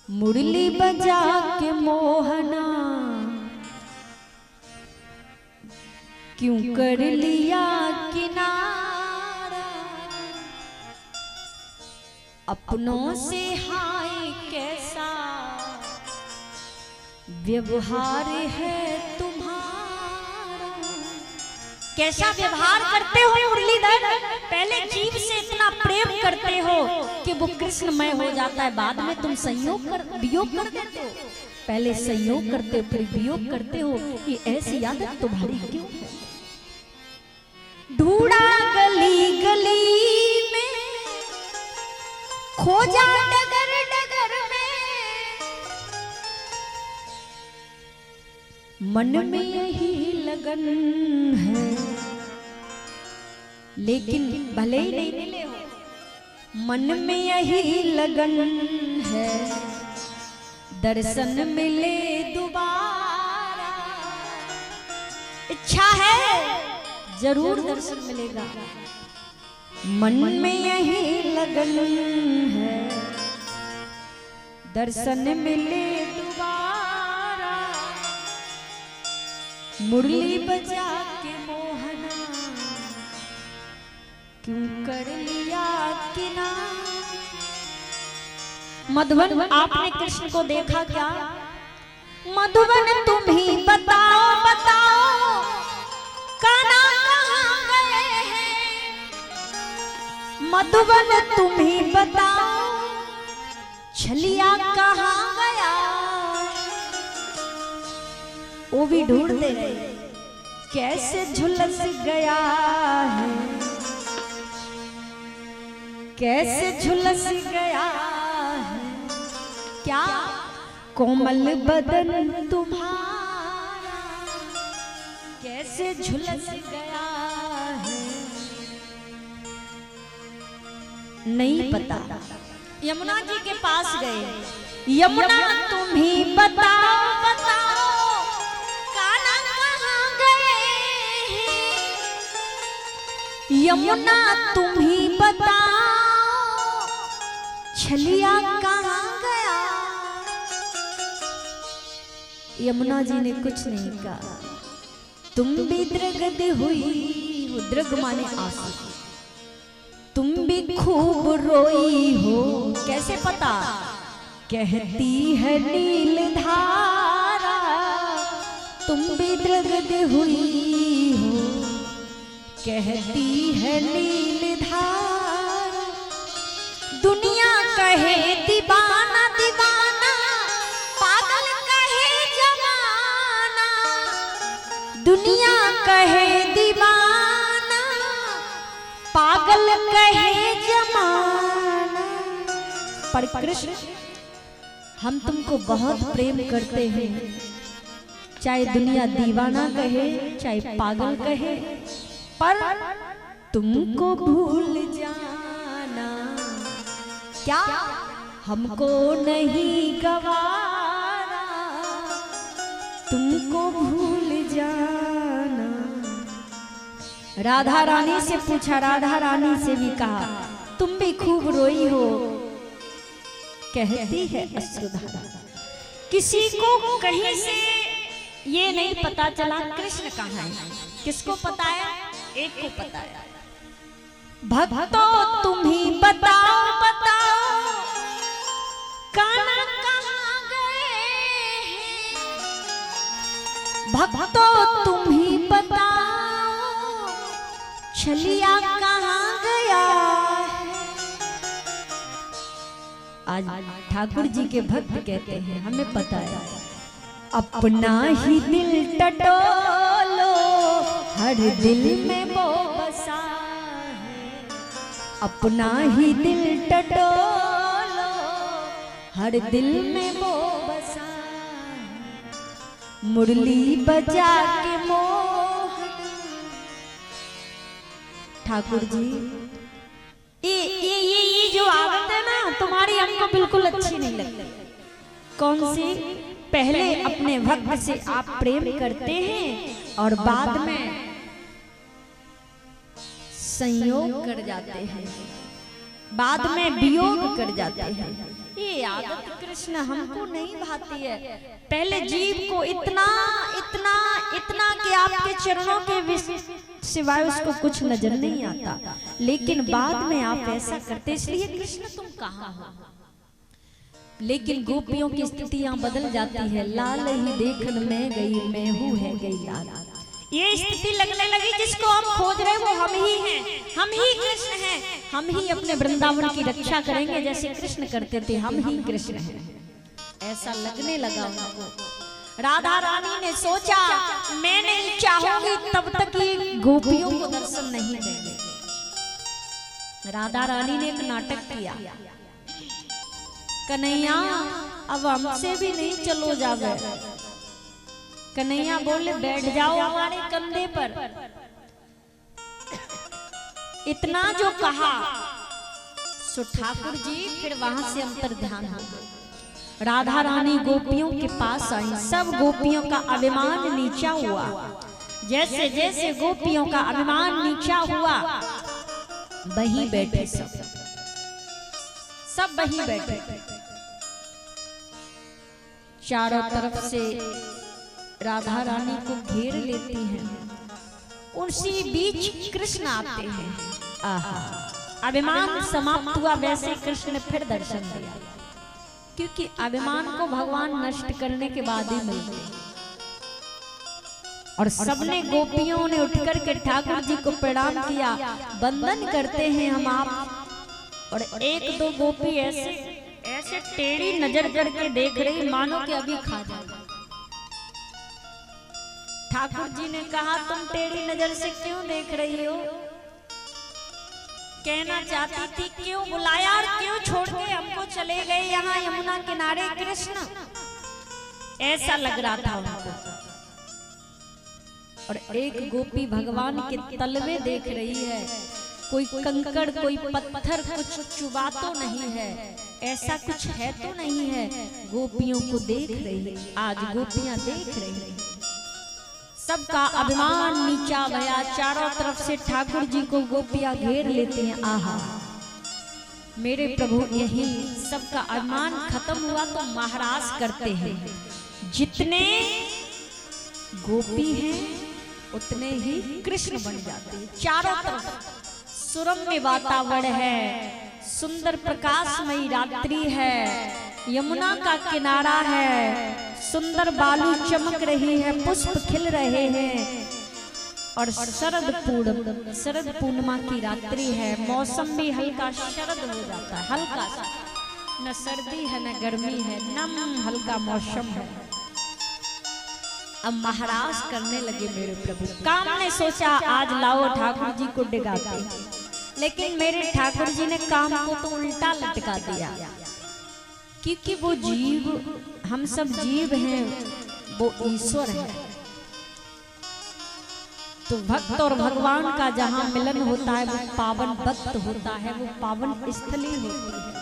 मुरली बजा के मोहना क्यों कर लिया किनारा, अपनों से हाय कैसा व्यवहार है तुम्हारा। कैसा व्यवहार करते हो मुरलीधर, पहले जीव से इतना प्रेम करते हो कि वो कृष्णमय हो जाता है, बाद में तुम वियोग कर देते हो। पहले संयोग करते हो फिर वियोग करते हो, ये ऐसी आदत तुम्हारी क्यों है? ढूंढा गली गली में, खोजा डगर डगर में, मन में यही लगन है, लेकिन भले ही नहीं मिले हो, मन में यही लगन है, दर्शन मिले दोबारा। इच्छा है जरूर दर्शन मिलेगा, मन में यही लगन है, दर्शन मिले दोबारा। मुरली बजा के मोहना क्यों कर लिया किनारा। मधुबन, आपने कृष्ण को देखा क्या? मधुबन तुम ही बताओ बताओ, कान्हा कहाँ गए हैं? मधुबन तुम ही बताओ, छलिया कहाँ गया? वो भी ढूंढते रहे, कैसे झुलस गया है, कैसे झुलस गया है, क्या कोमल बदन तुम्हारा कैसे झुलस गया है, नहीं पता। यमुना जी के पास गए, यमुना तुम ही बताओ बताओ, कान्हा कहाँ गए हैं? यमुना तुम ही बताओ, छलिया कहाँ गया? यमुना जी ने कुछ नहीं कहा। तुम भी द्रगद हुई, द्रग माने आंसू, तुम भी खूब रोई हो, कैसे पता? कहती है नील धारा, तुम भी द्रगद हुई हो, कहती है नील धारा। दुनिया कहे दीवाना दीवाना, पागल कहे जमाना, दुनिया कहे दीवाना, पागल कहे जमाना। पर कृष्ण, हम तुमको बहुत प्रेम करते हैं, चाहे दुनिया दीवाना कहे चाहे पागल कहे, पर तुमको भूल जाना क्या हमको नहीं गवारा, तुमको भूल जाना। राधा रानी से पूछा, राधा रानी से भी कहा, तुम भी खूब रोई हो, कहती है अश्रुधारा। किसी को कहीं से ये नहीं पता चला कृष्ण कहाँ है, किसको पता है? एक को पता है। भक्तों तुम ही बताओ बताओ, कान्हा कहाँ गए हैं? भक्तों तुम ही बताओ, छलिया कहाँ गया है? आज ठाकुर जी के भक्त कहते हैं, हमें पता है, अपना ही दिल टटोलो, हर दिल में वो बसा है, अपना ही दिल टटोलो, हर दिल में वो बसा है। मुरली बजा के मोहन, ठाकुर जी ये जो आदत है ना तुम्हारी, हमको बिल्कुल अच्छी नहीं लगती। कौन सी? पहले अपने भक्त से आप प्रेम करते हैं और बाद में संयोग कर जाते हैं। बाद में वियोग कर जाते हैं। ये आदत कृष्ण हमको नहीं भाती है। पहले जीव को इतना इतना इतना कि आपके चरणों के सिवाय उसको कुछ नजर नहीं आता, लेकिन बाद में आप ऐसा करते, इसलिए कृष्ण तुम कहाँ हो। लेकिन गोपियों की स्थितियां बदल जाती है। लाल ही देखन में गई, मैं हूँ है गई लाल। ये स्थिति लगने लगी जिसको हम खोज रहे वो हम ही हैं, हम ही कृष्ण हैं, हम ही अपने वृंदावन की रक्षा करेंगे जैसे कृष्ण करते थे, हम ही कृष्ण हैं, ऐसा लगने लगा उनको। राधा रानी ने सोचा मैं नहीं चाहूंगी तब तक ये गोपियों को दर्शन नहीं देंगे। राधा रानी ने एक नाटक किया, कन्हैया अब हमसे भी नहीं चलो जावे। कन्हैया बोले बैठ जाओ हमारे कंधे पर। इतना जो कहा सो ठाकुर जी फिर वहां से अंतर ध्यान हो गए। राधा रानी गोपियों के पास आई, सब गोपियों का अभिमान नीचा हुआ। जैसे जैसे गोपियों का अभिमान नीचा हुआ वहीं बैठे सब वहीं बैठे। चारों तरफ से राधा रानी को घेर लेती हैं, उसी बीच कृष्ण आते हैं। आहा, अभिमान समाप्त हुआ। वैसे कृष्ण ने फिर दर्शन दिया, क्योंकि अभिमान को भगवान नष्ट करने के बाद ही मिलते हैं। और सबने गोपियों ने उठकर के ठाकुर जी को प्रणाम किया, वंदन करते हैं हम आप। और एक दो गोपी ऐसे ऐसे टेढ़ी नजर करके देख रही मानो कि अभी खा जाए। ठाकुर जी ने कहा तुम टेढ़ी नजर से क्यों देख रही हो। कहना चाहती थी क्यों बुलाया और क्यों छोड़ के हमको चले गए यहाँ यमुना किनारे कृष्ण, ऐसा लग रहा था उनको। और एक गोपी भगवान के तलवे देख रही है, कोई कंकड़ कोई पत्थर कुछ चुबा तो नहीं है, ऐसा कुछ है तो नहीं है। गोपियों को देख रही है, आज गोपियां देख रही है। सबका अभिमान नीचा गया, चारों तरफ से ठाकुर जी को गोपियां घेर लेते हैं। आहा मेरे प्रभु, यही सबका अभिमान खत्म हुआ तो महाराज करते हैं। जितने गोपी हैं उतने ही कृष्ण बन जाते हैं। चारों तरफ सुरम्य वातावरण है, सुंदर प्रकाशमयी रात्रि है, यमुना का किनारा है, सुंदर बालू चमक रही है, पुष्प खिल रहे हैं और शरद पूर्णिमा की रात्रि है। मौसम भी हल्का शरद हो जाता है, हल्का सा, न सर्दी है न गर्मी है, नम हल्का मौसम है। अब महाराज करने लगे मेरे प्रभु। काम ने सोचा आज लाओ ठाकुर जी को डिगाते, लेकिन मेरे ठाकुर जी ने काम को तो उल्टा लटका दिया, क्योंकि वो जीव, हम सब जीव हैं, वो ईश्वर है। तो भक्त और भगवान का जहाँ मिलन होता है वो पावन भक्त होता है, वो पावन स्थली होती है।